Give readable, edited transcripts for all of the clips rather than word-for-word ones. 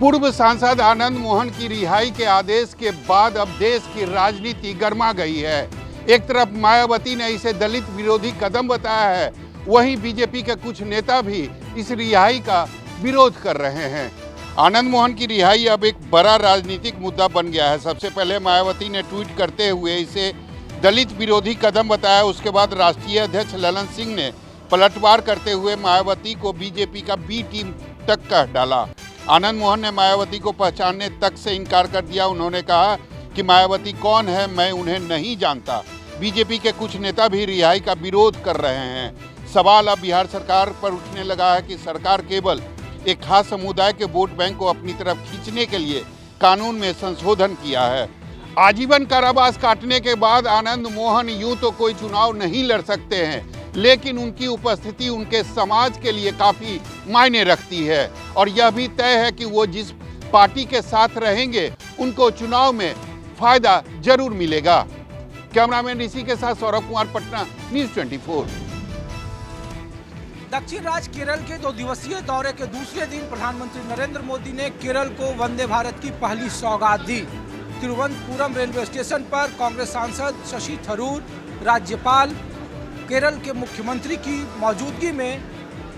पूर्व सांसद आनंद मोहन की रिहाई के आदेश के बाद अब देश की राजनीति गर्मा गई है। एक तरफ मायावती ने इसे दलित विरोधी कदम बताया है, वहीं बीजेपी के कुछ नेता भी इस रिहाई का विरोध कर रहे हैं। आनंद मोहन की रिहाई अब एक बड़ा राजनीतिक मुद्दा बन गया है। सबसे पहले मायावती ने ट्वीट करते हुए इसे दलित विरोधी कदम बताया। उसके बाद राष्ट्रीय अध्यक्ष ललन सिंह ने पलटवार करते हुए मायावती को बीजेपी का बी टीम तक कह डाला। आनंद मोहन ने मायावती को पहचानने तक से इनकार कर दिया। उन्होंने कहा कि मायावती कौन है, मैं उन्हें नहीं जानता। बीजेपी के कुछ नेता भी रिहाई का विरोध कर रहे हैं। सवाल अब बिहार सरकार पर उठने लगा है कि सरकार केवल एक खास समुदाय के वोट बैंक को अपनी तरफ खींचने के लिए कानून में संशोधन किया है। आजीवन कारावास काटने के बाद आनंद मोहन यूं तो कोई चुनाव नहीं लड़ सकते हैं, लेकिन उनकी उपस्थिति उनके समाज के लिए काफी मायने रखती है और यह भी तय है कि वो जिस पार्टी के साथ रहेंगे उनको चुनाव में फायदा जरूर मिलेगा। कैमरामैन ऋषि के साथ सौरभ कुमार, पटना, न्यूज़ 24। दक्षिण राज्य केरल के 2 दिवसीय दौरे के दूसरे दिन प्रधानमंत्री नरेंद्र मोदी ने केरल को वंदे भारत की पहली सौगात दी। तिरुवनंतपुरम रेलवे स्टेशन पर कांग्रेस सांसद शशि थरूर, राज्यपाल, केरल के मुख्यमंत्री की मौजूदगी में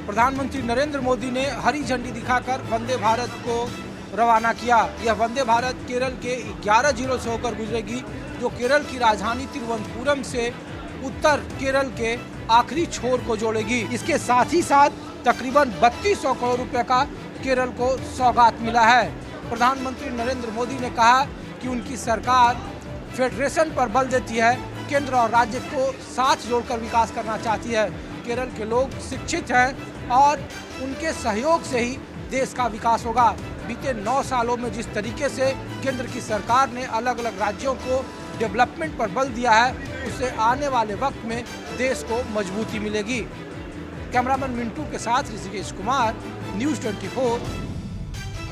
प्रधानमंत्री नरेंद्र मोदी ने हरी झंडी दिखाकर वंदे भारत को रवाना किया। यह वंदे भारत केरल के 11 जिलों से होकर गुजरेगी, जो केरल की राजधानी तिरुवनंतपुरम से उत्तर केरल के आखिरी छोर को जोड़ेगी। इसके साथ ही साथ तकरीबन 3200 करोड़ रुपए का केरल को सौगात मिला है। प्रधानमंत्री नरेंद्र मोदी ने कहा कि उनकी सरकार फेडरेशन पर बल देती है, केंद्र और राज्य को साथ जोड़कर विकास करना चाहती है। केरल के लोग शिक्षित हैं और उनके सहयोग से ही देश का विकास होगा। बीते 9 सालों में जिस तरीके से केंद्र की सरकार ने अलग अलग राज्यों को डेवलपमेंट पर बल दिया है, उससे आने वाले वक्त में देश को मजबूती मिलेगी। कैमरामैन मिंटू के साथ ऋषिकेश कुमार, न्यूज़ 24।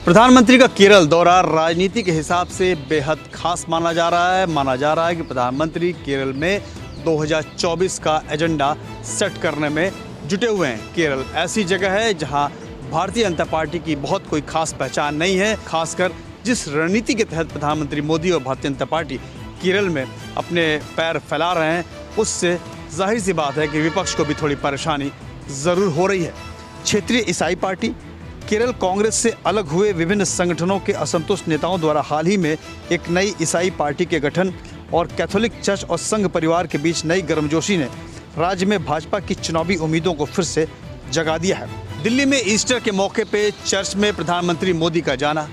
प्रधानमंत्री का केरल दौरा राजनीति के हिसाब से बेहद खास माना जा रहा है। माना जा रहा है कि प्रधानमंत्री केरल में 2024 का एजेंडा सेट करने में जुटे हुए हैं। केरल ऐसी जगह है जहां भारतीय जनता पार्टी की बहुत कोई खास पहचान नहीं है। खासकर जिस रणनीति के तहत प्रधानमंत्री मोदी और भारतीय जनता पार्टी केरल में अपने पैर फैला रहे हैं, उससे जाहिर सी बात है कि विपक्ष को भी थोड़ी परेशानी ज़रूर हो रही है। क्षेत्रीय ईसाई पार्टी, केरल कांग्रेस से अलग हुए विभिन्न संगठनों के असंतुष्ट नेताओं द्वारा हाल ही में एक नई ईसाई पार्टी के गठन और कैथोलिक चर्च और संघ परिवार के बीच नई गर्मजोशी ने राज्य में भाजपा की चुनावी उम्मीदों को फिर से जगा दिया है। दिल्ली में ईस्टर के मौके पे चर्च में प्रधानमंत्री मोदी का जाना,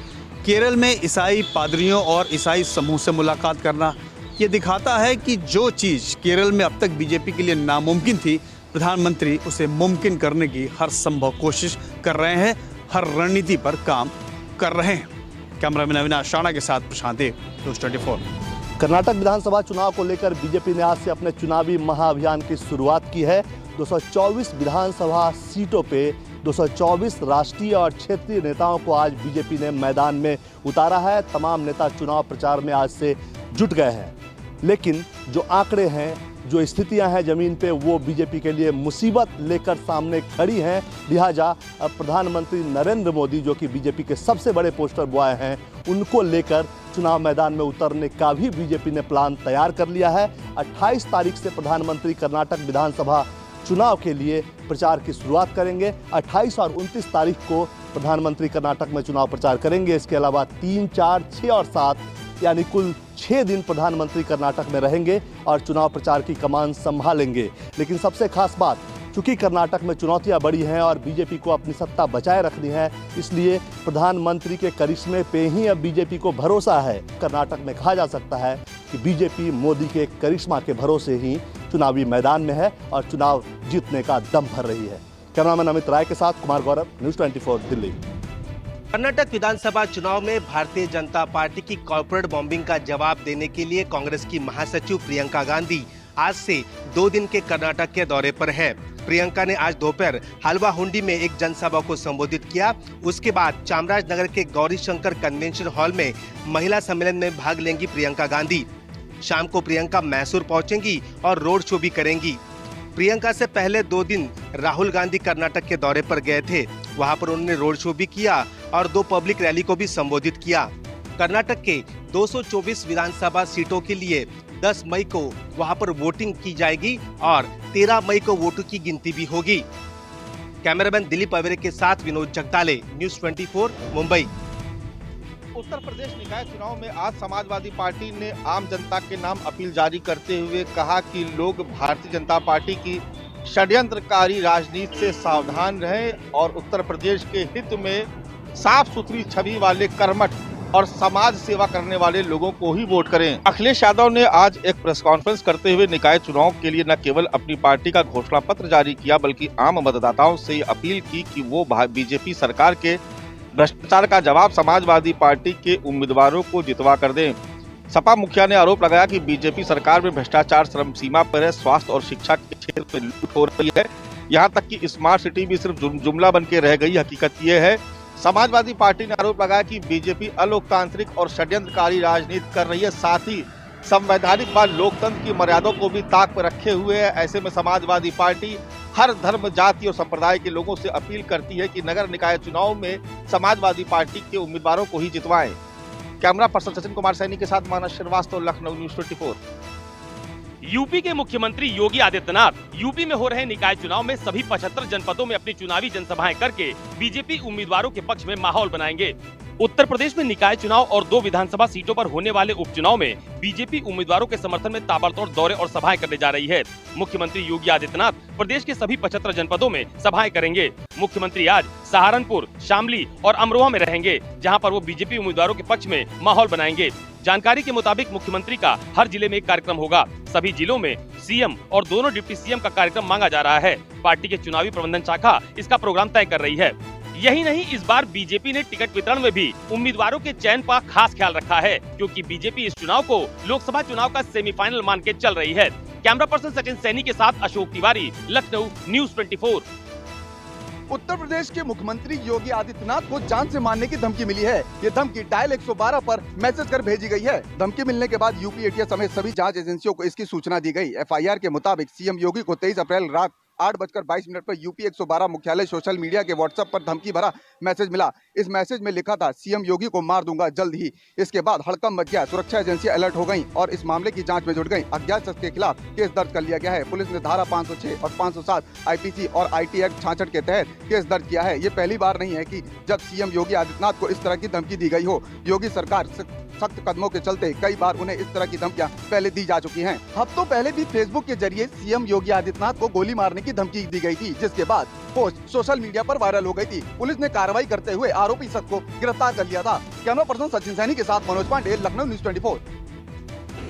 केरल में ईसाई पादरियों और ईसाई समूह से मुलाकात करना, ये दिखाता है कि जो चीज़ केरल में अब तक बीजेपी के लिए नामुमकिन थी, प्रधानमंत्री उसे मुमकिन करने की हर संभव कोशिश कर रहे हैं, हर रणनीति पर काम कर रहे हैं। कैमरामैन अविनाश राणा के साथ प्रशांत देव, न्यूज़ 24। कर्नाटक विधानसभा चुनाव को लेकर बीजेपी ने आज से अपने चुनावी महाअभियान की शुरुआत की है। 224 विधानसभा सीटों पे 224 राष्ट्रीय और क्षेत्रीय नेताओं को आज बीजेपी ने मैदान में उतारा है। तमाम नेता चुनाव प्रचार में आज से जुट गए हैं, लेकिन जो आंकड़े हैं, जो स्थितियां हैं ज़मीन पे, वो बीजेपी के लिए मुसीबत लेकर सामने खड़ी हैं। लिहाजा अब प्रधानमंत्री नरेंद्र मोदी, जो कि बीजेपी के सबसे बड़े पोस्टर बॉय हैं, उनको लेकर चुनाव मैदान में उतरने का भी बीजेपी ने प्लान तैयार कर लिया है। 28 तारीख से प्रधानमंत्री कर्नाटक विधानसभा चुनाव के लिए प्रचार की शुरुआत करेंगे। 28 और 29 तारीख को प्रधानमंत्री कर्नाटक में चुनाव प्रचार करेंगे। इसके अलावा 3, 4, 6 और 7 यानी कुल 6 दिन प्रधानमंत्री कर्नाटक में रहेंगे और चुनाव प्रचार की कमान संभालेंगे। लेकिन सबसे खास बात, चूंकि कर्नाटक में चुनौतियां बड़ी हैं और बीजेपी को अपनी सत्ता बचाए रखनी है, इसलिए प्रधानमंत्री के करिश्मे पे ही अब बीजेपी को भरोसा है। कर्नाटक में कहा जा सकता है कि बीजेपी मोदी के करिश्मा के भरोसे ही चुनावी मैदान में है और चुनाव जीतने का दम भर रही है। कैमरामैन अमित राय के साथ कुमार गौरव, न्यूज़ 24 दिल्ली। कर्नाटक विधानसभा चुनाव में भारतीय जनता पार्टी की कॉर्पोरेट बॉम्बिंग का जवाब देने के लिए कांग्रेस की महासचिव प्रियंका गांधी आज से 2 दिन के कर्नाटक के दौरे पर है। प्रियंका ने आज दोपहर हलवा हुंडी में एक जनसभा को संबोधित किया। उसके बाद चामराजनगर के गौरी शंकर कन्वेंशन हॉल में महिला सम्मेलन में भाग लेंगी प्रियंका गांधी। शाम को प्रियंका मैसूर पहुंचेंगी और रोड शो भी करेंगी। प्रियंका से पहले 2 दिन राहुल गांधी कर्नाटक के दौरे पर गए थे। वहां पर उन्होंने रोड शो भी किया और 2 पब्लिक रैली को भी संबोधित किया। कर्नाटक के 224 विधानसभा सीटों के लिए 10 मई को वहां पर वोटिंग की जाएगी और 13 मई को वोटों की गिनती भी होगी। कैमरामैन दिलीप अवेरे के साथ विनोद जगताले, न्यूज़ 24 मुंबई। उत्तर प्रदेश निकाय चुनाव में आज समाजवादी पार्टी ने आम जनता के नाम अपील जारी करते हुए कहा कि लोग भारतीय जनता पार्टी की षड्यंत्रकारी राजनीति से सावधान रहें और उत्तर प्रदेश के हित में साफ सुथरी छवि वाले कर्मठ और समाज सेवा करने वाले लोगों को ही वोट करें। अखिलेश यादव ने आज एक प्रेस कॉन्फ्रेंस करते हुए निकाय चुनाव के लिए न केवल अपनी पार्टी का घोषणा पत्र जारी किया बल्कि आम मतदाताओं से अपील की कि वो बीजेपी सरकार के भ्रष्टाचार का जवाब समाजवादी पार्टी के उम्मीदवारों को जितवा कर दें। सपा मुखिया ने आरोप लगाया कि बीजेपी सरकार में भ्रष्टाचार चरम सीमा पर है, स्वास्थ्य और शिक्षा के क्षेत्र में लूट हो रही है, यहाँ तक कि स्मार्ट सिटी भी सिर्फ जुमला बन के रह गई। हकीकत ये है, समाजवादी पार्टी ने आरोप लगाया कि बीजेपी अलोकतांत्रिक और षड्यंत्रकारी राजनीति कर रही है, साथ ही संवैधानिक व लोकतंत्र की मर्यादाओं को भी ताक पर रखे हुए है। ऐसे में समाजवादी पार्टी हर धर्म, जाति और संप्रदाय के लोगों से अपील करती है कि नगर निकाय चुनाव में समाजवादी पार्टी के उम्मीदवारों को ही जितवाएं। कैमरा पर्सन सचिन कुमार सैनी के साथ मानस श्रीवास्तव, लखनऊ, न्यूज़ 24। यूपी के मुख्यमंत्री योगी आदित्यनाथ यूपी में हो रहे निकाय चुनाव में सभी 75 जनपदों में अपनी चुनावी जनसभाएं करके बीजेपी उम्मीदवारों के पक्ष में माहौल बनाएंगे। उत्तर प्रदेश में निकाय चुनाव और 2 विधानसभा सीटों पर होने वाले उपचुनाव में बीजेपी उम्मीदवारों के समर्थन में ताबड़तोड़ दौरे और सभाएं करने जा रही है। मुख्यमंत्री योगी आदित्यनाथ प्रदेश के सभी 75 जनपदों में सभाएं करेंगे। मुख्यमंत्री आज सहारनपुर, शामली और अमरोहा में रहेंगे, जहां पर वो बीजेपी उम्मीदवारों के पक्ष में माहौल बनाएंगे। जानकारी के मुताबिक मुख्यमंत्री का हर जिले में एक कार्यक्रम होगा। सभी जिलों में सीएम और दोनों डिप्टी सीएम का कार्यक्रम मांगा जा रहा है। पार्टी के चुनावी प्रबंधन शाखा इसका प्रोग्राम तय कर रही है। यही नहीं, इस बार बीजेपी ने टिकट वितरण में भी उम्मीदवारों के चयन पर खास ख्याल रखा है, क्योंकि बीजेपी इस चुनाव को लोकसभा चुनाव का सेमीफाइनल मान के चल रही है। कैमरा पर्सन सचिन सैनी के साथ अशोक तिवारी, लखनऊ, न्यूज़ 24। उत्तर प्रदेश के मुख्यमंत्री योगी आदित्यनाथ को जान से मारने की धमकी मिली है। ये धमकी डायल 112 पर मैसेज कर भेजी गई है। धमकी मिलने के बाद यूपी एटीएस समेत सभी जांच एजेंसियों को इसकी सूचना दी गई। एफआईआर के मुताबिक सीएम योगी को 23 अप्रैल रात 8:22 पर यूपी 112 मुख्यालय सोशल मीडिया के व्हाट्सएप पर धमकी भरा मैसेज मिला। इस मैसेज में लिखा था, सीएम योगी को मार दूंगा जल्द ही। इसके बाद हड़कंप मच गया, सुरक्षा एजेंसियां अलर्ट हो गईं और इस मामले की जांच में जुट गईं। अज्ञात शख्स के खिलाफ केस दर्ज कर लिया गया है। पुलिस ने धारा 506 और 507 आईपीसी और आईटी एक्ट 66 के तहत केस दर्ज किया है। ये पहली बार नहीं है कि जब सीएम योगी आदित्यनाथ को इस तरह की धमकी दी गई हो। योगी सरकार सख्त कदमों के चलते कई बार उन्हें इस तरह की धमकियां पहले दी जा चुकी हैं। हफ्तों पहले भी फेसबुक के जरिए सीएम योगी आदित्यनाथ को गोली मारने की धमकी दी गई थी, जिसके बाद पोस्ट सोशल मीडिया पर वायरल हो गई थी। पुलिस ने कार्रवाई करते हुए आरोपी शख्स को गिरफ्तार कर लिया था। कैमरा पर्सन सचिन सैनी के साथ मनोज पांडे, लखनऊ, न्यूज़ 24।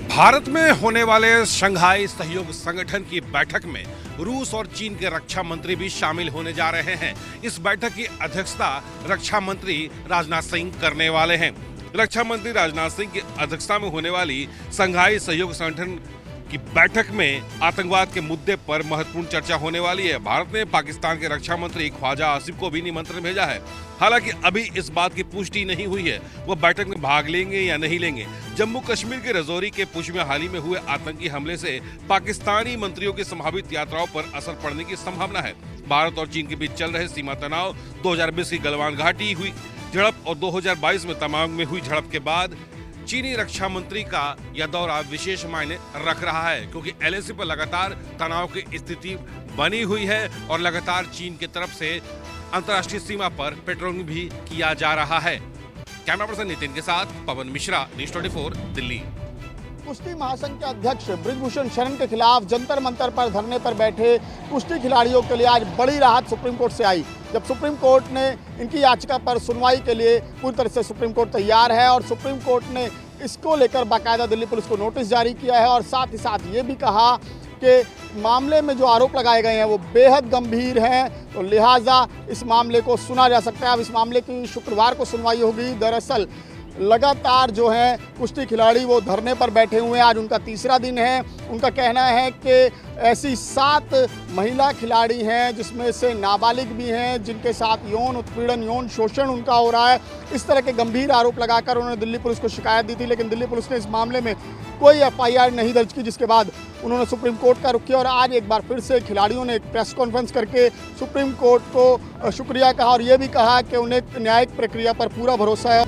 भारत में होने वाले शंघाई सहयोग संगठन की बैठक में रूस और चीन के रक्षा मंत्री भी शामिल होने जा रहे हैं। इस बैठक की अध्यक्षता रक्षा मंत्री राजनाथ सिंह करने वाले हैं। रक्षा मंत्री राजनाथ सिंह की अध्यक्षता में होने वाली शंघाई सहयोग संगठन की बैठक में आतंकवाद के मुद्दे पर महत्वपूर्ण चर्चा होने वाली है। भारत ने पाकिस्तान के रक्षा मंत्री ख्वाजा आसिफ को भी निमंत्रण भेजा है। हालांकि अभी इस बात की पुष्टि नहीं हुई है वो बैठक में भाग लेंगे या नहीं लेंगे। जम्मू कश्मीर के रजौरी के पुंछ में हाल ही में हुए आतंकी हमले से पाकिस्तानी मंत्रियों की संभावित यात्राओं पर असर पड़ने की संभावना है। भारत और चीन के बीच चल रहे सीमा तनाव, 2020 की गलवान घाटी हुई झड़प और 2022 में तमांग में हुई झड़प के बाद चीनी रक्षा मंत्री का यह दौरा विशेष मायने रख रहा है, क्योंकि एलएसी पर लगातार तनाव की स्थिति बनी हुई है और लगातार चीन की तरफ से अंतर्राष्ट्रीय सीमा पर पेट्रोलिंग भी किया जा रहा है। कैमरा पर्सन नितिन के साथ पवन मिश्रा, न्यूज़ 24, दिल्ली। कुश्ती महासंघ के अध्यक्ष बृजभूषण शरण के खिलाफ जंतर मंतर पर धरने पर बैठे कुश्ती खिलाड़ियों के लिए आज बड़ी राहत सुप्रीम कोर्ट से आई। जब सुप्रीम कोर्ट ने इनकी याचिका पर सुनवाई के लिए पूरी तरह से सुप्रीम कोर्ट तैयार है और सुप्रीम कोर्ट ने इसको लेकर बाकायदा दिल्ली पुलिस को नोटिस जारी किया है और साथ ही साथ ये भी कहा कि मामले में जो आरोप लगाए गए हैं वो बेहद गंभीर हैं, तो लिहाजा इस मामले को सुना जा सकता है। अब इस मामले की शुक्रवार को सुनवाई होगी। दरअसल लगातार जो है कुश्ती खिलाड़ी वो धरने पर बैठे हुए हैं। आज उनका तीसरा दिन है। उनका कहना है कि ऐसी 7 महिला खिलाड़ी हैं जिसमें से नाबालिग भी हैं जिनके साथ यौन उत्पीड़न, यौन शोषण उनका हो रहा है। इस तरह के गंभीर आरोप लगाकर उन्होंने दिल्ली पुलिस को शिकायत दी थी, लेकिन दिल्ली पुलिस ने इस मामले में कोई FIR नहीं दर्ज की, जिसके बाद उन्होंने सुप्रीम कोर्ट का रुख किया और आज एक बार फिर से खिलाड़ियों ने एक प्रेस कॉन्फ्रेंस करके सुप्रीम कोर्ट को शुक्रिया कहा और ये भी कहा कि उन्हें न्यायिक प्रक्रिया पर पूरा भरोसा है।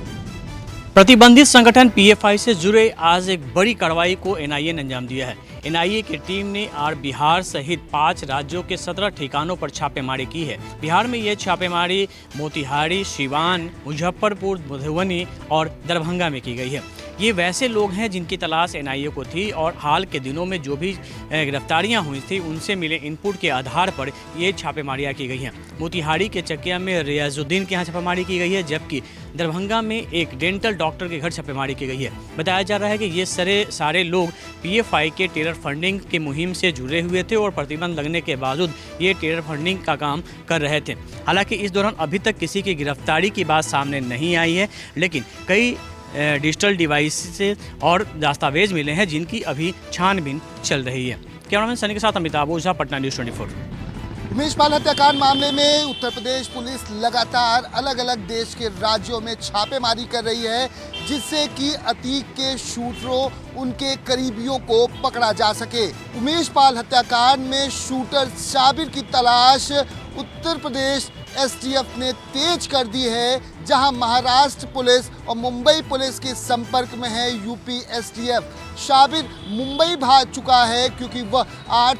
प्रतिबंधित संगठन PFI से जुड़े आज एक बड़ी कार्रवाई को NIA ने अंजाम दिया है। NIA की टीम ने बिहार सहित 5 राज्यों के 17 ठिकानों पर छापेमारी की है। बिहार में ये छापेमारी मोतिहारी, सिवान, मुजफ्फरपुर, मधुबनी और दरभंगा में की गई है। ये वैसे लोग हैं जिनकी तलाश NIA को थी और हाल के दिनों में जो भी गिरफ्तारियां हुई थी उनसे मिले इनपुट के आधार पर ये छापेमारियां की गई हैं। मोतिहारी के चकिया में रियाजुद्दीन के यहाँ छापेमारी की गई है, जबकि दरभंगा में एक डेंटल डॉक्टर के घर छापेमारी की गई है। बताया जा रहा है कि ये सारे लोग PFI के टेरर फंडिंग की मुहिम से जुड़े हुए थे और प्रतिबंध लगने के बावजूद ये टेरर फंडिंग का काम कर रहे थे। हालांकि इस दौरान अभी तक किसी की गिरफ्तारी की बात सामने नहीं आई है, लेकिन कई डिजिटल डिवाइस से और दस्तावेज मिले हैं जिनकी अभी छानबीन चल रही है। कैमरामैन सनी के साथ अमिताभ ओझा, पटना न्यूज़ 24। उमेश पाल हत्याकांड मामले में उत्तर प्रदेश पुलिस लगातार अलग अलग देश के राज्यों में छापेमारी कर रही है, जिससे कि अतीक के शूटरों, उनके करीबियों को पकड़ा जा सके। उमेश पाल हत्याकांड में शूटर शाबिर की तलाश उत्तर प्रदेश STF ने तेज कर दी है, जहां महाराष्ट्र पुलिस और मुंबई पुलिस के संपर्क में है UP STF। शाबिर मुंबई भाग चुका है क्योंकि वह 8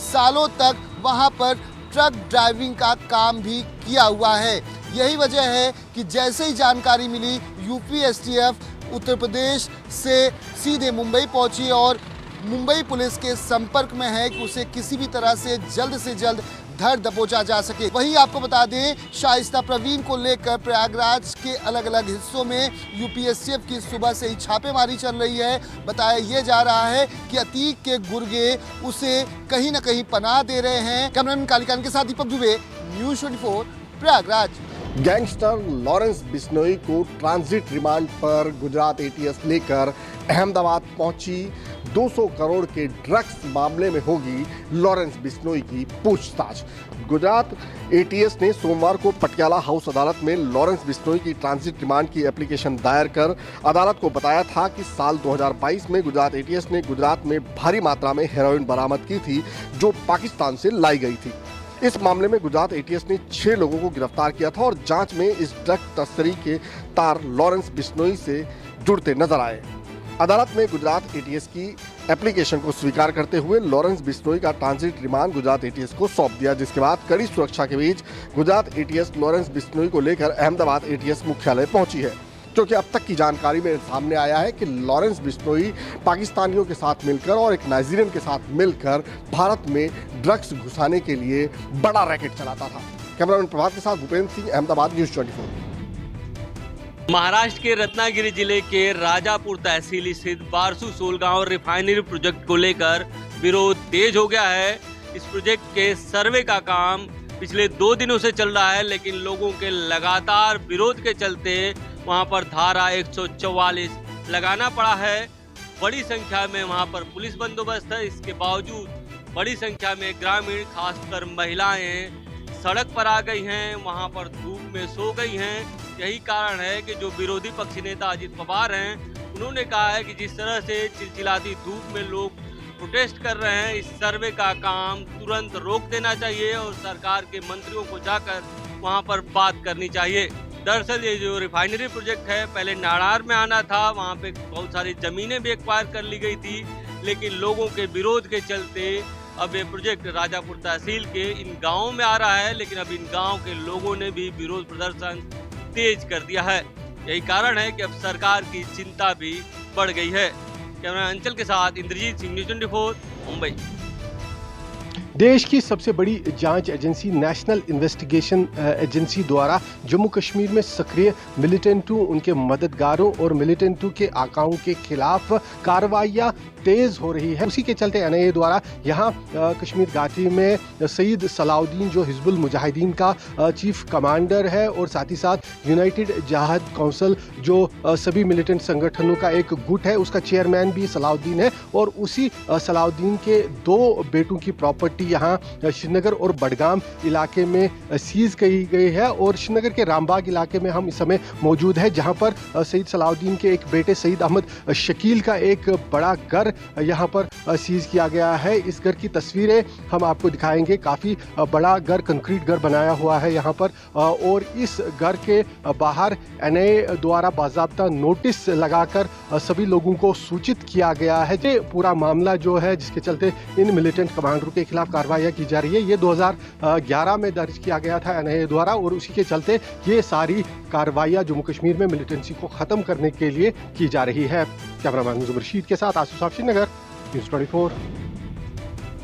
सालों तक वहां पर ट्रक ड्राइविंग का काम भी किया हुआ है। यही वजह है कि जैसे ही जानकारी मिली UP STF उत्तर प्रदेश से सीधे मुंबई पहुंची और मुंबई पुलिस के संपर्क में है कि उसे किसी भी तरह से जल्द धर दबोचा जा सके। वहीं आपको बता दें, शाइस्ता प्रवीण को लेकर प्रयागराज के अलग अलग हिस्सों में UP STF की सुबह से ही छापेमारी चल रही है। बताया यह जा रहा है कि अतीक के गुर्गे उसे कहीं न कहीं पनाह दे रहे हैं। कैमरामैन कालिकान के साथ Deepak Dubey, news 24, Prayagraj. Gangster Lawrence Bishnoi को ट्रांजिट रिमांड पर गुजरात ATS लेकर अहमदाबाद पहुंची। 200 करोड़ के ड्रग्स मामले में होगी लॉरेंस बिश्नोई की पूछताछ। गुजरात ATS ने सोमवार को पटियाला हाउस अदालत में लॉरेंस बिश्नोई की ट्रांजिट रिमांड की एप्लीकेशन दायर कर अदालत को बताया था कि साल 2022 में गुजरात ATS ने गुजरात में भारी मात्रा में हेरोइन बरामद की थी, जो पाकिस्तान से लाई गई थी। इस मामले में गुजरात ATS ने 6 लोगों को गिरफ्तार किया था और जांच में इस ड्रग तस्करी के तार लॉरेंस बिश्नोई से जुड़ते नजर आए। अदालत ने गुजरात ATS की एप्लीकेशन को स्वीकार करते हुए लॉरेंस बिश्नोई का ट्रांजिट रिमांड गुजरात ATS को सौंप दिया, जिसके बाद कड़ी सुरक्षा के बीच गुजरात ATS लॉरेंस बिश्नोई को लेकर अहमदाबाद ATS मुख्यालय पहुंची है। क्योंकि अब तक की जानकारी में सामने आया है कि लॉरेंस बिश्नोई पाकिस्तानियों के साथ मिलकर और एक नाइजीरियन के साथ मिलकर भारत में ड्रग्स घुसाने के लिए बड़ा रैकेट चलाता था। कैमरामैन प्रभात के साथ भूपेंद्र सिंह, अहमदाबाद, न्यूज़ 24। महाराष्ट्र के रत्नागिरी जिले के राजापुर तहसील स्थित बारसू सोलगांव रिफाइनरी प्रोजेक्ट को लेकर विरोध तेज हो गया है। इस प्रोजेक्ट के सर्वे का काम पिछले 2 दिनों से चल रहा है, लेकिन लोगों के लगातार विरोध के चलते वहां पर धारा 144 लगाना पड़ा है। बड़ी संख्या में वहां पर पुलिस बंदोबस्त है। इसके बावजूद बड़ी संख्या में ग्रामीण, खासकर महिलाएं सड़क पर आ गई हैं, वहां पर धूप में सो गई हैं। यही कारण है कि जो विरोधी पक्ष नेता अजित पवार हैं, उन्होंने कहा है कि जिस तरह से चिलचिलाती धूप में लोग प्रोटेस्ट कर रहे हैं, इस सर्वे का काम तुरंत रोक देना चाहिए और सरकार के मंत्रियों को जाकर वहां पर बात करनी चाहिए। दरअसल ये जो रिफाइनरी प्रोजेक्ट है, पहले नाड़ार में आना था, वहां पे बहुत सारी जमीनें भी एक्वायर कर ली गई थी, लेकिन लोगों के विरोध के चलते अब ये प्रोजेक्ट राजापुर तहसील के इन गाँवों में आ रहा है। लेकिन अब इन गाँव के लोगों ने भी विरोध प्रदर्शन तेज कर दिया है। यही कारण है कि अब सरकार की चिंता भी बढ़ गई है। कैमरा अंचल के साथ इंद्रजीत सिंह, न्यूज़ 24, मुंबई। देश की सबसे बड़ी जांच एजेंसी नेशनल इन्वेस्टिगेशन एजेंसी द्वारा जम्मू कश्मीर में सक्रिय मिलिटेंटों, उनके मददगारों और मिलिटेंटों के आकाओं के खिलाफ कार्रवाइयां तेज हो रही है। उसी के चलते एनआईए द्वारा यहाँ कश्मीर घाटी में सईद सलाउद्दीन जो हिजबुल मुजाहिदीन का चीफ कमांडर है और साथ ही साथ यूनाइटेड जिहाद काउंसिल जो सभी मिलिटेंट संगठनों का एक गुट है, उसका चेयरमैन भी सलाउद्दीन है और उसी सलाउद्दीन के 2 बेटों की प्रॉपर्टी यहाँ श्रीनगर और बडगाम इलाके में सीज की गई है। और श्रीनगर के रामबाग इलाके में हम इस समय मौजूद है, जहाँ पर सईद सलाउद्दीन के एक बेटे सईद अहमद शकील का एक बड़ा घर यहाँ पर सीज किया गया है। इस घर की तस्वीरें हम आपको दिखाएंगे। काफ़ी बड़ा घर, कंक्रीट घर बनाया हुआ है यहाँ पर और इस घर के बाहर एनआईए द्वारा बाज़ाब्ता नोटिस लगाकर सभी लोगों को सूचित किया गया है। ये पूरा मामला जो है जिसके चलते इन मिलिटेंट कमांडरों के खिलाफ कार्रवाई की जा रही है, ये 2011 में दर्ज किया गया था एनआईए द्वारा और उसी के चलते ये सारी कार्रवाइयाँ जम्मू कश्मीर में मिलिटेंसी को ख़त्म करने के लिए की जा रही है। कैमरामैन मुज़फ़्फ़र रशीद के साथ आसिफ साहब, श्रीनगर, न्यूज़ 24।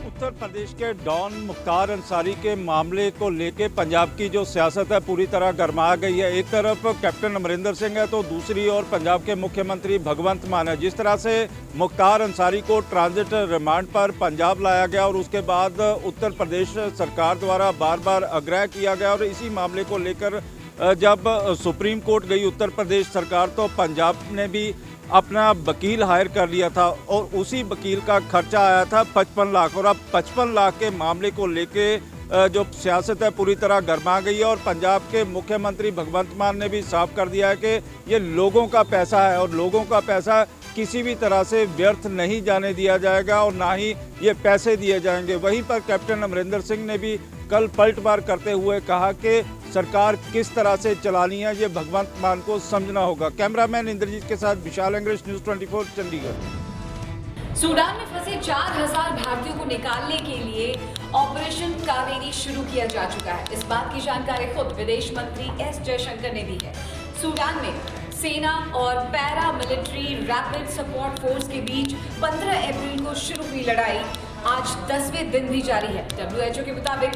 उत्तर प्रदेश के डॉन मुख्तार अंसारी के मामले को लेके पंजाब की जो सियासत है पूरी तरह गर्मा गई है। एक तरफ कैप्टन अमरिंदर सिंह है तो दूसरी ओर पंजाब के मुख्यमंत्री भगवंत मान है। जिस तरह से मुख्तार अंसारी को ट्रांजिट रिमांड पर पंजाब लाया गया और उसके बाद उत्तर प्रदेश सरकार द्वारा बार बार आग्रह किया गया और इसी मामले को लेकर जब सुप्रीम कोर्ट गई उत्तर प्रदेश सरकार तो पंजाब ने भी अपना वकील हायर कर लिया था और उसी वकील का खर्चा आया था 55 लाख और अब 55 लाख के मामले को लेके जो सियासत है पूरी तरह गर्मा गई है। और पंजाब के मुख्यमंत्री भगवंत मान ने भी साफ कर दिया है कि ये लोगों का पैसा है और लोगों का पैसा किसी भी तरह से व्यर्थ नहीं जाने दिया जाएगा और ना ही ये पैसे दिए जाएंगे। वहीं पर कैप्टन अमरिंदर सिंह ने भी कल पलटवार करते हुए कहा कि सरकार किस तरह से चलानी है ये भगवंत मान को समझना होगा। कैमरामैन इंद्रजीत के साथ विशाल अंग्रेज, न्यूज़ 24 चंडीगढ़। सूडान में फंसे 4000 भारतीयों को निकालने के लिए ऑपरेशन कावेरी शुरू किया जा चुका है। इस बात की जानकारी खुद विदेश मंत्री एस जयशंकर ने दी है। सूडान में सेना और para military rapid support force के बीच 15 अप्रैल को शुरू हुई लड़ाई आज 10वें दिन भी जारी है। WHO के मुताबिक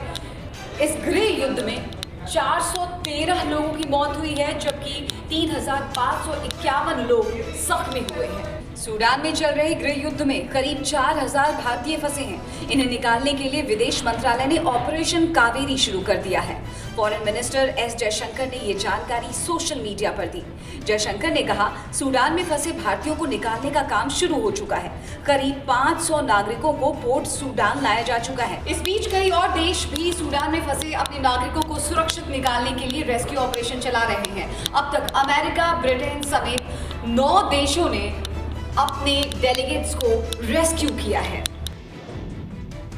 इस गृह युद्ध में 413 लोगों की मौत हुई है जबकि 3551 लोग जख्मी हुए हैं। सूडान में चल रहे गृह युद्ध में करीब 4000 भारतीय फंसे हैं। इन्हें निकालने के लिए विदेश मंत्रालय ने ऑपरेशन कावेरी शुरू कर दिया है। फॉरेन मिनिस्टर एस जयशंकर ने ये जानकारी सोशल मीडिया पर दी। जयशंकर ने कहा, सूडान में फंसे भारतीयों को निकालने का काम शुरू हो चुका है। करीब 500 नागरिकों को पोर्ट सूडान लाया जा चुका है। इस बीच कई और देश भी सूडान में फंसे अपने नागरिकों को सुरक्षित निकालने के लिए रेस्क्यू ऑपरेशन चला रहे हैं। अब तक अमेरिका, ब्रिटेन समेत 9 देशों ने अपने डेलीगेट्स को रेस्क्यू किया है।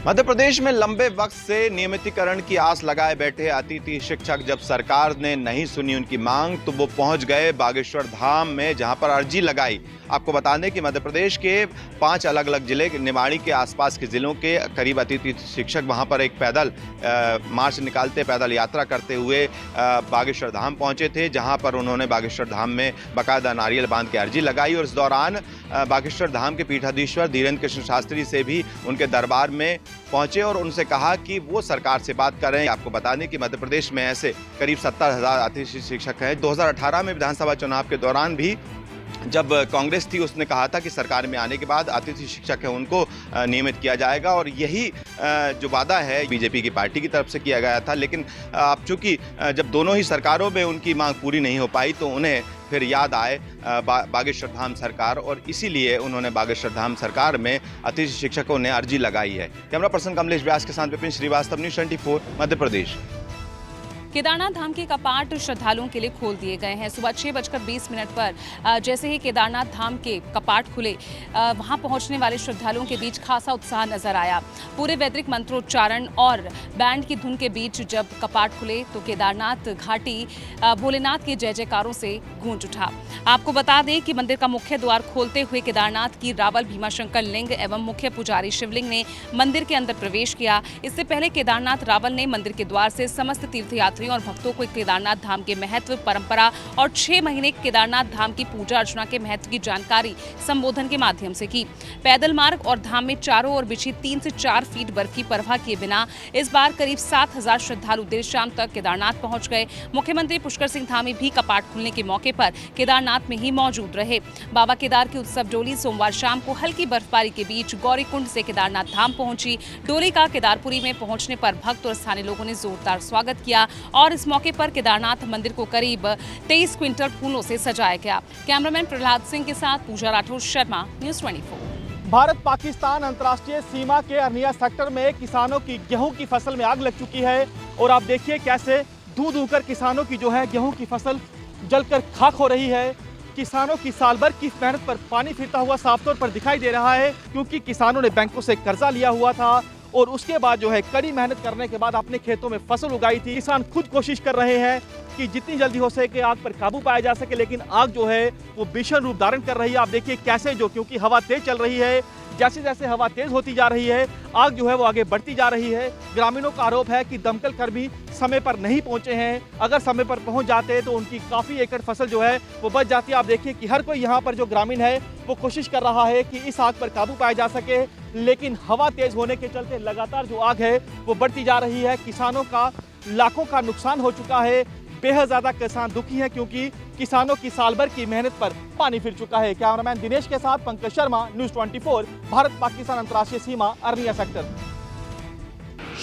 मध्य प्रदेश में लंबे वक्त से नियमितीकरण की आस लगाए बैठे अतिथि शिक्षक जब सरकार ने नहीं सुनी उनकी मांग तो वो पहुंच गए बागेश्वर धाम में, जहां पर अर्जी लगाई। आपको बता दें कि मध्य प्रदेश के 5 अलग अलग जिले, निमाड़ी के आसपास के जिलों के करीब अतिथि शिक्षक वहां पर एक पैदल मार्च निकालते, पैदल यात्रा करते हुए बागेश्वर धाम पहुंचे थे, जहां पर उन्होंने बागेश्वर धाम में बाकायदा नारियल बांध के अर्जी लगाई। और इस दौरान बागेश्वर धाम के पीठाधीश्वर धीरेन्द्र कृष्ण शास्त्री से भी उनके दरबार में पहुंचे और उनसे कहा कि वो सरकार से बात करें। आपको बता दें कि मध्य प्रदेश में ऐसे करीब 70,000 अतिथि शिक्षक हैं। 2018 में विधानसभा चुनाव के दौरान भी जब कांग्रेस थी उसने कहा था कि सरकार में आने के बाद अतिथि शिक्षक हैं उनको नियमित किया जाएगा और यही जो वादा है बीजेपी की पार्टी की तरफ से किया गया था। लेकिन अब चूंकि जब दोनों ही सरकारों में उनकी मांग पूरी नहीं हो पाई तो उन्हें फिर याद आए बागेश्वर धाम सरकार और इसीलिए उन्होंने बागेश्वर धाम सरकार में अतिथि शिक्षकों ने अर्जी लगाई है। कैमरा पर्सन कमलेश व्यास के साथ विपिन श्रीवास्तव, न्यूज़ 24 मध्य प्रदेश। केदारनाथ धाम के कपाट श्रद्धालुओं के लिए खोल दिए गए हैं। सुबह 6:20 पर जैसे ही केदारनाथ धाम के कपाट खुले वहां पहुंचने वाले श्रद्धालुओं के बीच खासा उत्साह नजर आया। पूरे वैदिक मंत्रोच्चारण और बैंड की धुन के बीच जब कपाट खुले तो केदारनाथ घाटी भोलेनाथ के जय जयकारों से गूंज उठा। आपको बता दें कि मंदिर का मुख्य द्वार खोलते हुए केदारनाथ की रावल भीमाशंकर लिंग एवं मुख्य पुजारी शिवलिंग ने मंदिर के अंदर प्रवेश किया। इससे पहले केदारनाथ रावल ने मंदिर के द्वार से समस्त तीर्थयात्रियों यात्रियों और भक्तों को केदारनाथ धाम के महत्व, परंपरा और 6 महीने केदारनाथ धाम की पूजा अर्चना के महत्व की जानकारी संबोधन के माध्यम से की। पैदल मार्ग और धाम में चारों ओर बिछी 3 से 4 फीट बर्फ की परवाह किए बिना इस बार करीब 7,000 श्रद्धालु देर शाम तक केदारनाथ पहुंच गए। मुख्यमंत्री पुष्कर सिंह धामी भी कपाट खुलने के मौके पर केदारनाथ में ही मौजूद रहे। बाबा केदार की उत्सव डोली सोमवार शाम को हल्की बर्फबारी के बीच गौरीकुंड से केदारनाथ धाम पहुंची। डोली का केदारपुरी में पहुंचने पर भक्त और स्थानीय लोगों ने जोरदार स्वागत किया और इस मौके पर केदारनाथ मंदिर को करीब 23 क्विंटल फूलों से सजाया गया। कैमरामैन प्रहलाद सिंह के साथ पूजा राठौर, शर्मा, न्यूज़ 24। भारत पाकिस्तान अंतर्राष्ट्रीय सीमा के अरनिया सेक्टर में किसानों की गेहूं की फसल में आग लग चुकी है और आप देखिए कैसे धू कर किसानों की जो है गेहूं की फसल जलकर खाक हो रही है। किसानों की साल भर की मेहनत पर पानी फिरता हुआ साफ तौर पर दिखाई दे रहा है, क्योंकि किसानों ने बैंकों से कर्जा लिया हुआ था और उसके बाद जो है कड़ी मेहनत करने के बाद अपने खेतों में फसल उगाई थी। किसान खुद कोशिश कर रहे हैं कि जितनी जल्दी हो सके आग पर काबू पाया जा सके, लेकिन आग जो है वो भीषण रूप धारण कर रही है। आप देखिए कैसे जो, क्योंकि हवा तेज चल रही है, जैसे जैसे हवा तेज होती जा रही है आग जो है वो आगे बढ़ती जा रही है। ग्रामीणों का आरोप है कि दमकल कर्मी समय पर नहीं पहुंचे हैं। अगर समय पर पहुंच जाते तो उनकी काफ़ी एकड़ फसल जो है वो बच जाती है। आप देखिए कि हर कोई यहाँ पर जो ग्रामीण है वो कोशिश कर रहा है कि इस आग पर काबू पाया जा सके, लेकिन हवा तेज होने के चलते लगातार जो आग है वो बढ़ती जा रही है। किसानों का लाखों का नुकसान हो चुका है। बेहद ज्यादा किसान दुखी हैं, क्योंकि किसानों की साल भर की मेहनत पर पानी फिर चुका है। कैमरामैन दिनेश के साथ पंकज शर्मा, न्यूज़ 24, भारत पाकिस्तान अंतर्राष्ट्रीय सीमा, अरनिया सेक्टर।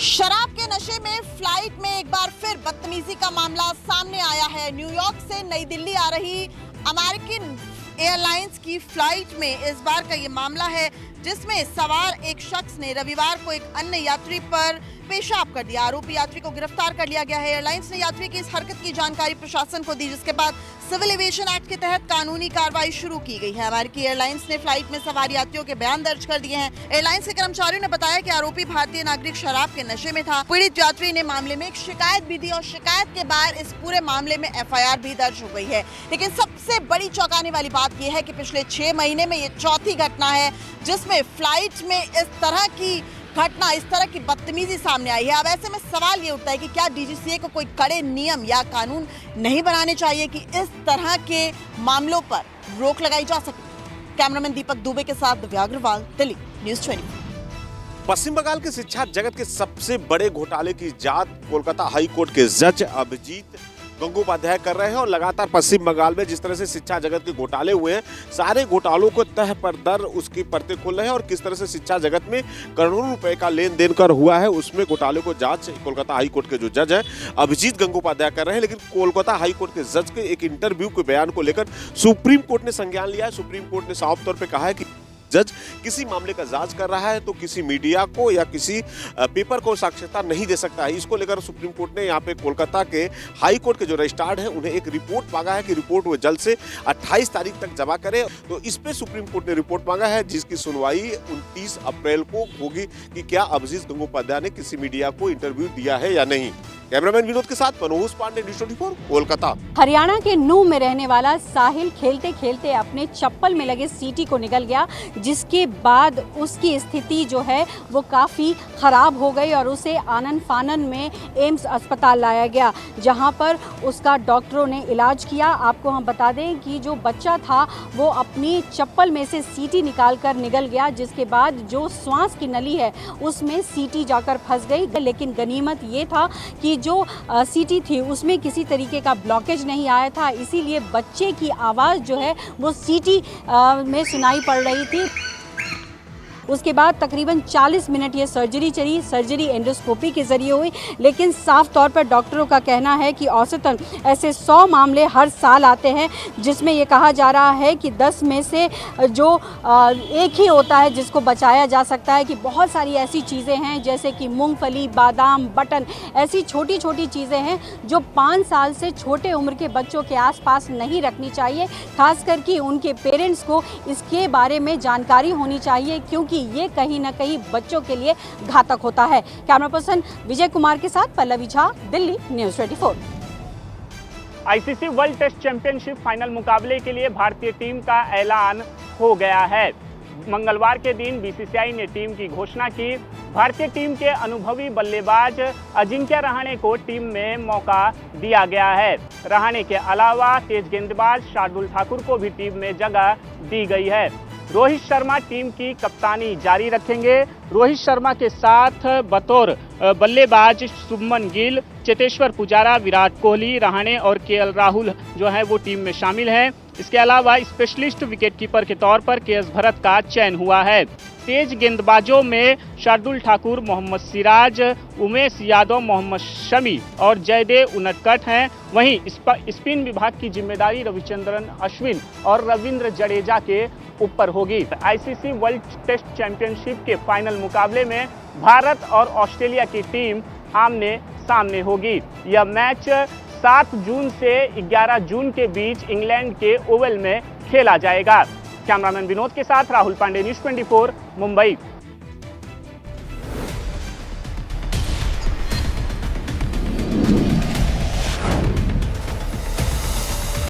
शराब के नशे में फ्लाइट में एक बार फिर बदतमीजी का मामला सामने आया है। न्यूयॉर्क से नई दिल्ली आ रही अमेरिकन एयरलाइंस की फ्लाइट में इस बार का ये मामला है, जिसमें सवार एक शख्स ने रविवार को एक अन्य यात्री पर पेशाब कर दिया। आरोपी यात्री को गिरफ्तार कर लिया गया है। एयरलाइंस ने यात्री की इस हरकत की जानकारी प्रशासन को दी, जिसके बाद सिविल एविएशन एक्ट के तहत कानूनी कार्रवाई शुरू की गई है। अमेरिकी एयरलाइंस ने फ्लाइट में सवार यात्रियों के बयान दर्ज कर दिए हैं। एयरलाइंस के कर्मचारियों ने बताया कि आरोपी भारतीय नागरिक शराब के नशे में था। पीड़ित यात्री ने मामले में एक शिकायत भी दी और शिकायत के बाद इस पूरे मामले में FIR भी दर्ज हो गई है। लेकिन सबसे बड़ी चौंकाने वाली बात यह है कि पिछले 6 महीने में ये चौथी घटना है जिसमें फ्लाइट में इस तरह की बदतमीजी सामने आई है। अब ऐसे में सवाल ये उठता है कि क्या DGCA को कोई कड़े नियम या कानून नहीं बनाने चाहिए कि इस तरह के मामलों पर रोक लगाई जा सके। कैमरामैन दीपक दुबे के साथ दिव्या अग्रवाल, दिल्ली, न्यूज़ 24। पश्चिम बंगाल के शिक्षा जगत के सबसे बड़े घोटाले की जांच कोलकाता हाई कोर्ट के जज अभिजीत गंगोपाध्याय कर रहे हैं और लगातार पश्चिम बंगाल में जिस तरह से शिक्षा जगत के घोटाले हुए हैं, सारे घोटालों को तह पर दर उसकी परतें खोल रहे हैं और किस तरह से शिक्षा जगत में करोड़ों रुपए का लेन देन कर हुआ है, उसमें घोटाले को जांच कोलकाता हाई कोर्ट के जो जज है अभिजीत गंगोपाध्याय कर रहे हैं। लेकिन कोलकाता हाई कोर्ट के जज के एक इंटरव्यू के बयान को लेकर सुप्रीम कोर्ट ने संज्ञान लिया है। सुप्रीम कोर्ट ने साफ तौर पर कहा है कि जज किसी मामले का जांच कर रहा है तो किसी मीडिया को या किसी पेपर को साक्षरता नहीं दे सकता है। इसको लेकर सुप्रीम कोर्ट ने यहाँ पे कोलकाता के हाई कोर्ट के जो रजिस्ट्रार हैं उन्हें एक रिपोर्ट मांगा है कि रिपोर्ट वो जल्द से 28 तारीख तक जमा करें। तो इस पे सुप्रीम कोर्ट ने रिपोर्ट मांगा है, जिसकी सुनवाई 29 अप्रैल को होगी कि क्या अभिजीत गंगोपाध्याय ने किसी मीडिया को इंटरव्यू दिया है या नहीं। कैमरामैन विनोद के साथ मनोज पांडे, न्यूज़ 24, कोलकाता। हरियाणा के नूह में रहने वाला साहिल खेलते खेलते अपने चप्पल में लगे सीटी को निगल गया, जिसके बाद उसकी स्थिति जो है वो काफ़ी ख़राब हो गई और उसे आनन फानन में एम्स अस्पताल लाया गया, जहां पर उसका डॉक्टरों ने इलाज किया। आपको हम बता दें कि जो बच्चा था वो अपनी चप्पल में से सीटी निकाल कर निगल गया, जिसके बाद जो श्वास की नली है उसमें सीटी जाकर फंस गई। लेकिन गनीमत ये था कि जो सीटी थी उसमें किसी तरीके का ब्लॉकेज नहीं आया था, इसीलिए बच्चे की आवाज़ जो है वो सीटी में सुनाई पड़ रही थी। उसके बाद तकरीबन 40 मिनट ये सर्जरी चली। सर्जरी एंडोस्कोपी के ज़रिए हुई, लेकिन साफ तौर पर डॉक्टरों का कहना है कि औसतन ऐसे 100 मामले हर साल आते हैं, जिसमें ये कहा जा रहा है कि 10 में से जो एक ही होता है जिसको बचाया जा सकता है। कि बहुत सारी ऐसी चीज़ें हैं जैसे कि मूंगफली, बादाम, बटन, ऐसी छोटी छोटी चीज़ें हैं जो 5 साल से छोटे उम्र के बच्चों के आसपास नहीं रखनी चाहिए। खासकर कि उनके पेरेंट्स को इसके बारे में जानकारी होनी चाहिए, क्योंकि ये कहीं ना कहीं बच्चों के लिए घातक होता है। कैमरा पर्सन विजय कुमार के साथ Pallavi Jha, Delhi, news 24। ICC world test championship final मुकाबले के लिए भारतीय टीम का ऐलान हो गया है। मंगलवार के दिन बीसीसीआई ने टीम की घोषणा की। भारतीय टीम के अनुभवी बल्लेबाज अजिंक्य रहाणे को टीम में मौका दिया गया है। रहाणे के अलावा तेज गेंदबाज शार्दुल ठाकुर को भी टीम में जगह दी गई है। रोहित शर्मा टीम की कप्तानी जारी रखेंगे। रोहित शर्मा के साथ बतौर बल्लेबाज शुभमन गिल, चेतेश्वर पुजारा, विराट कोहली, रहाणे और केएल राहुल जो है वो टीम में शामिल हैं। इसके अलावा स्पेशलिस्ट विकेटकीपर के तौर पर केएस भरत का चयन हुआ है। तेज गेंदबाजों में शार्दुल ठाकुर, मोहम्मद सिराज, उमेश यादव, मोहम्मद शमी और जयदेव उनडकट हैं। वहीं स्पिन विभाग की जिम्मेदारी रविचंद्रन अश्विन और रविंद्र जडेजा के ऊपर होगी। आईसीसी वर्ल्ड टेस्ट चैंपियनशिप के फाइनल मुकाबले में भारत और ऑस्ट्रेलिया की टीम आमने सामने होगी। यह मैच 7 जून से 11 जून के बीच इंग्लैंड के ओवल में खेला जाएगा। कैमरामैन विनोद के साथ राहुल पांडे, न्यूज़ 24, मुंबई।